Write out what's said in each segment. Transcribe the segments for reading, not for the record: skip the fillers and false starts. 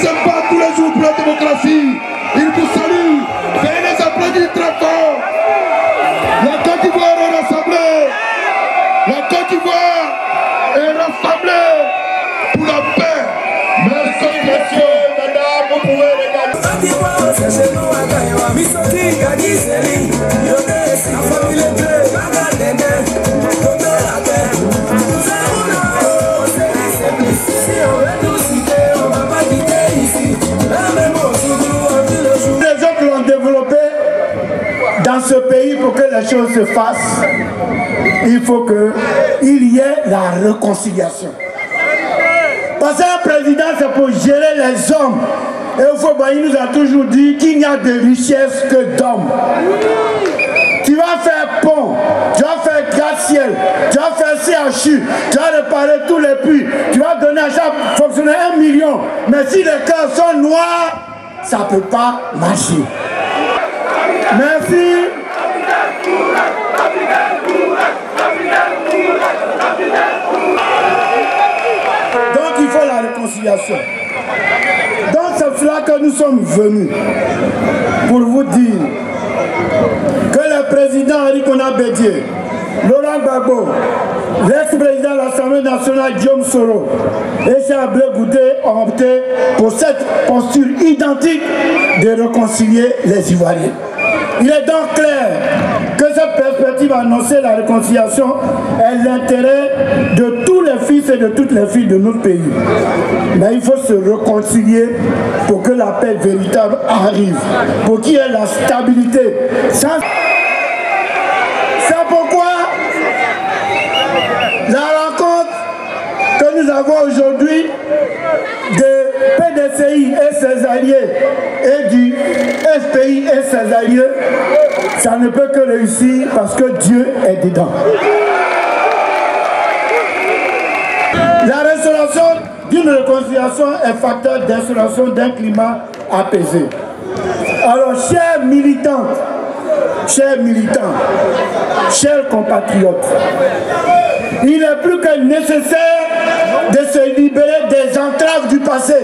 se bat tous les jours pour la démocratie. Il vous salue. Faites les applaudissements très fort. La Côte d'Ivoire est rassemblée. La Côte d'Ivoire est rassemblée pour la paix. Merci, messieurs, madame, vous pouvez regarder. Les autres l'ont développé dans ce pays pour que les choses se fassent. Il faut qu'il y ait la réconciliation. Parce qu'un président, c'est pour gérer les hommes. Et il nous a toujours dit qu'il n'y a de richesse que d'hommes. Tu vas faire pont, tu vas faire gratte-ciel, tu vas faire CHU, tu vas réparer tous les puits, tu vas donner à chaque fonctionnaire 1 million. Mais si les cœurs sont noirs, ça ne peut pas marcher. Merci. Donc il faut la réconciliation. Donc c'est cela que nous sommes venus pour vous dire que le président Henri Konan Bédié, Laurent Gbagbo, l'ex-président de l'Assemblée nationale Guillaume Soro et Charles Blé Goudé ont opté pour cette posture identique de réconcilier les Ivoiriens. Il est donc clair que cette perspective annoncer la réconciliation est l'intérêt de tous les fils et de toutes les filles de notre pays. Mais il faut se réconcilier pour que la paix véritable arrive, pour qu'il y ait la stabilité. C'est pourquoi la rencontre que nous avons aujourd'hui de PDCI et ses alliés et du FPI et ses alliés, ça ne peut que réussir parce que Dieu est dedans. La restauration d'une réconciliation est facteur d'instauration d'un climat apaisé. Alors, chers militants, chers compatriotes, il est plus que nécessaire de se libérer des entraves du passé.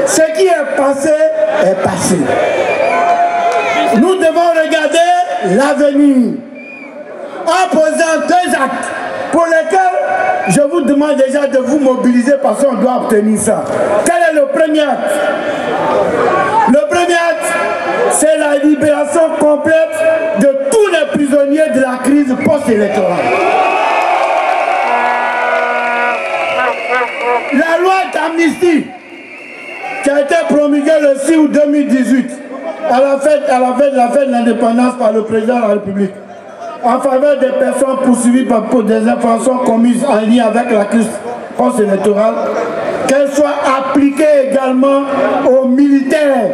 Ce qui est passé est passé. Nous devons regarder l'avenir en posant 2 actes pour lesquels je vous demande déjà de vous mobiliser parce qu'on doit obtenir ça. Quel est le premier acte? Le premier acte, c'est la libération complète de tous les prisonniers de la crise post-électorale. La loi d'amnistie qui a été promulguée le 6 août 2018 à la fête de l'indépendance par le président de la République en faveur des personnes poursuivies pour des infractions commises en lien avec la crise post-électorale, qu'elle soit appliquée également aux militaires.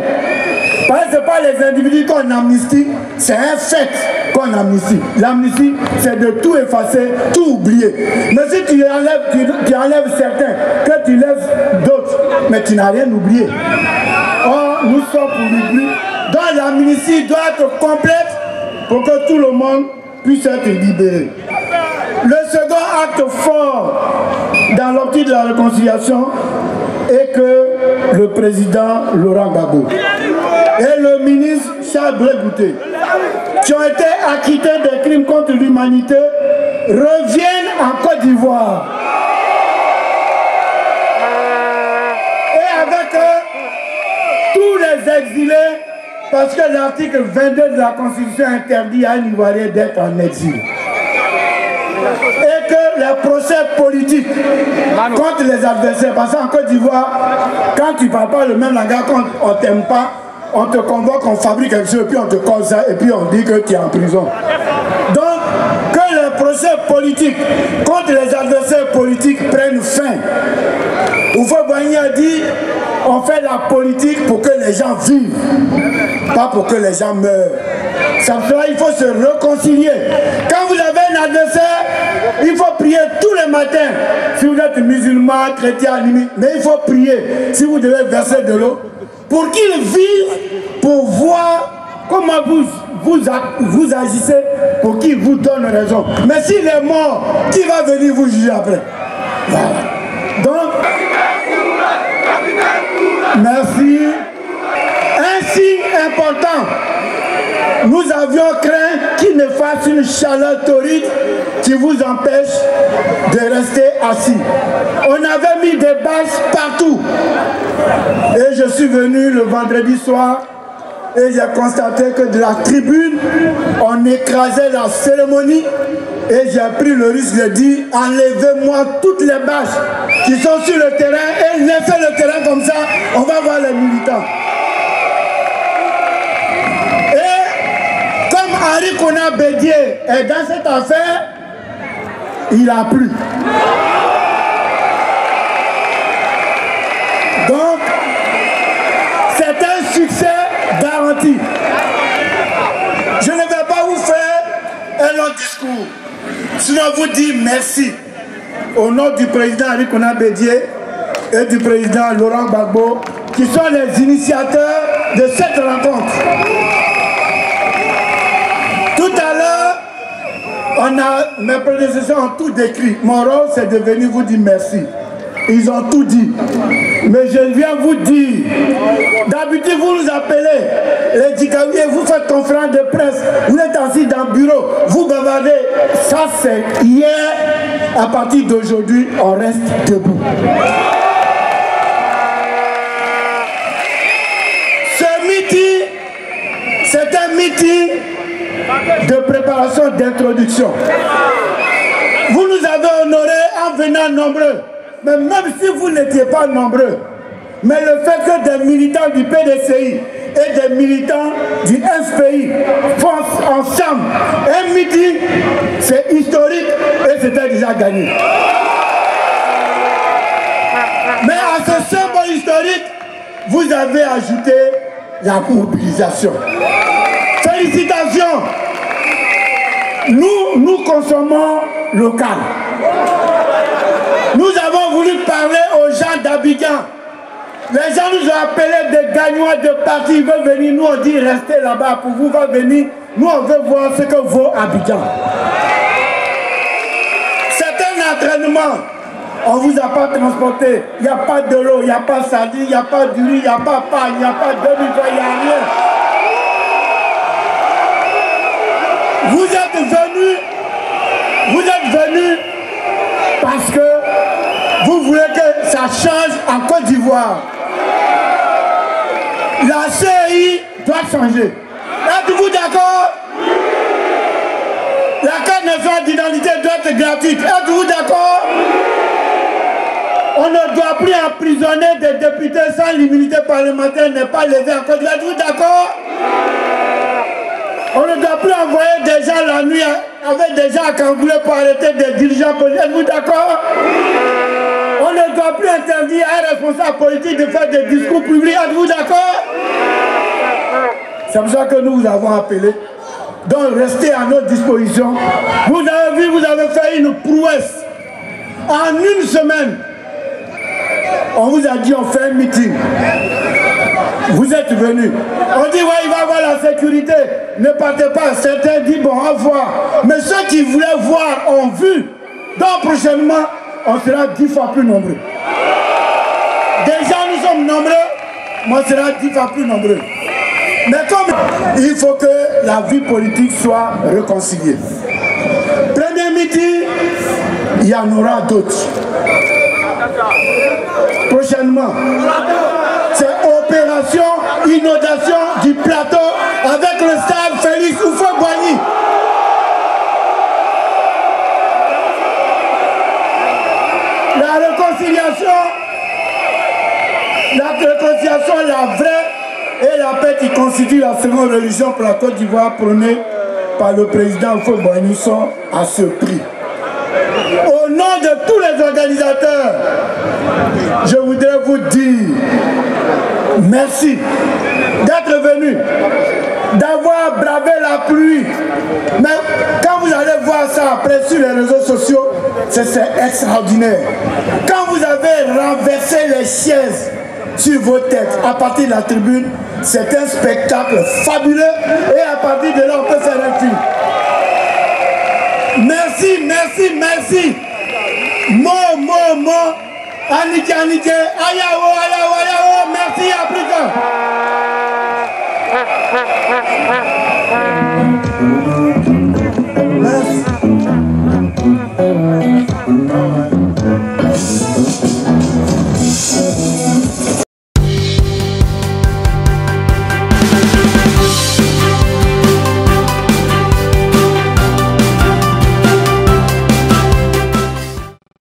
Parce que ce n'est pas les individus qu'on amnistie, c'est un fait qu'on amnistie. L'amnistie, c'est de tout effacer, tout oublier. Mais si tu enlèves certains, que tu lèves d'autres, mais tu n'as rien oublié. Or, nous sommes pour l'oubli. Donc l'amnistie doit être complète pour que tout le monde puisse être libéré. Le second acte fort dans l'optique de la réconciliation est que le président Laurent Gbagbo et le ministre Charles Blé Goudé, qui ont été acquittés des crimes contre l'humanité, reviennent en Côte d'Ivoire. Et avec eux, tous les exilés, parce que l'article 22 de la Constitution interdit à un Ivoirien d'être en exil. Et que les procès politiques contre les adversaires, parce qu'en Côte d'Ivoire, quand tu ne parles pas le même langage, quand on ne t'aime pas, on te convoque, on fabrique quelque chose, et puis on te cause ça, et puis on dit que tu es en prison. Donc, que les procès politiques contre les adversaires politiques prennent fin. Houphouët-Boigny a dit, on fait la politique pour que les gens vivent, pas pour que les gens meurent. C'est pour cela qu'il faut se réconcilier. Quand vous avez un adversaire, il faut prier tous les matins. Si vous êtes musulman, chrétien, mais il faut prier. Si vous devez verser de l'eau, pour qu'ils vivent, pour voir comment vous agissez, pour qu'ils vous donnent raison. Mais s'il est mort, qui va venir vous juger après? Voilà. Donc, Merci. Un signe important. Nous avions craint qu'il ne fasse une chaleur torride qui vous empêche de rester assis. On avait mis des bâches partout. Et je suis venu le vendredi soir et j'ai constaté que de la tribune, on écrasait la cérémonie et j'ai pris le risque de dire enlevez-moi toutes les bâches qui sont sur le terrain et laissez le terrain comme ça, on va voir les militants. Et comme Henri Konan Bédié est dans cette affaire, il a plu. Donc, c'est un succès garanti. Je ne vais pas vous faire un long discours, sinon vous dire merci au nom du président Henri Konan Bédié et du président Laurent Gbagbo, qui sont les initiateurs de cette rencontre. Tout à l'heure, mes prédécesseurs ont tout décrit. Mon rôle, c'est de venir vous dire merci. Ils ont tout dit. Mais je viens vous dire, d'habitude vous nous appelez, les Djikaouis, vous faites conférence de presse, vous êtes assis dans le bureau, vous bavardez. Ça c'est hier, à partir d'aujourd'hui, on reste debout. Ce meeting, c'est un meeting de préparation d'introduction. Vous nous avez honorés en venant nombreux. Mais même si vous n'étiez pas nombreux, mais le fait que des militants du PDCI et des militants du FPI font ensemble un meeting, c'est historique et c'était déjà gagné. Mais à ce symbole historique, vous avez ajouté la mobilisation. Félicitations! Nous consommons local. Nous avons voulu parler aux gens d'Abidjan. Les gens nous ont appelés des gagnants de parti. Ils veulent venir. Nous, on dit restez là-bas. Pour vous, va venir. Nous, on veut voir ce que vaut Abidjan. C'est un entraînement. On ne vous a pas transporté. Il n'y a pas de l'eau, il n'y a pas de sardine, il n'y a pas de riz, il n'y a pas de pain, il n'y a pas de demi-fois, il n'y a rien. Vous êtes venus parce que vous voulez que ça change en Côte d'Ivoire. La CI doit changer. Êtes-vous d'accord? La carte nationale d'identité doit être gratuite. Êtes-vous d'accord? On ne doit plus emprisonner des députés sans l'immunité parlementaire n'est pas levée en Côte d'Ivoire. Êtes-vous d'accord? On ne doit plus envoyer des gens la nuit avec des gens à Kangoulé pour arrêter des dirigeants politiques. Êtes-vous d'accord? On ne doit plus interdire à un responsable politique de faire des discours publics. Êtes-vous d'accord? C'est pour ça que nous vous avons appelé. Donc restez à notre disposition. Vous avez vu, vous avez fait une prouesse. En une semaine, on vous a dit on fait un meeting. Vous êtes venus. On dit ouais, il va y avoir la sécurité. Ne partez pas. Certains disent bon, au revoir. Mais ceux qui voulaient voir ont vu. Donc prochainement, on sera 10 fois plus nombreux. Déjà nous sommes nombreux, mais on sera 10 fois plus nombreux. Mais comme il faut que la vie politique soit réconciliée. Premier meeting, il y en aura d'autres. Prochainement, c'est opération inondation du plateau avec le stade Félix Houphouët-Boigny. La réconciliation, la vraie et la paix qui constitue la seconde religion pour la Côte d'Ivoire prônée par le président Houphouët-Boigny sont à ce prix. Au nom de tous les organisateurs, je voudrais vous dire merci d'être venus, d'avoir bravé la pluie. Mais quand vous allez voir ça après sur les réseaux sociaux, c'est extraordinaire. Quand vous avez renversé les chaises sur vos têtes à partir de la tribune, c'est un spectacle fabuleux et à partir de là on peut faire un film. Merci, merci, merci. Mot Anike, ayawo, merci Africa.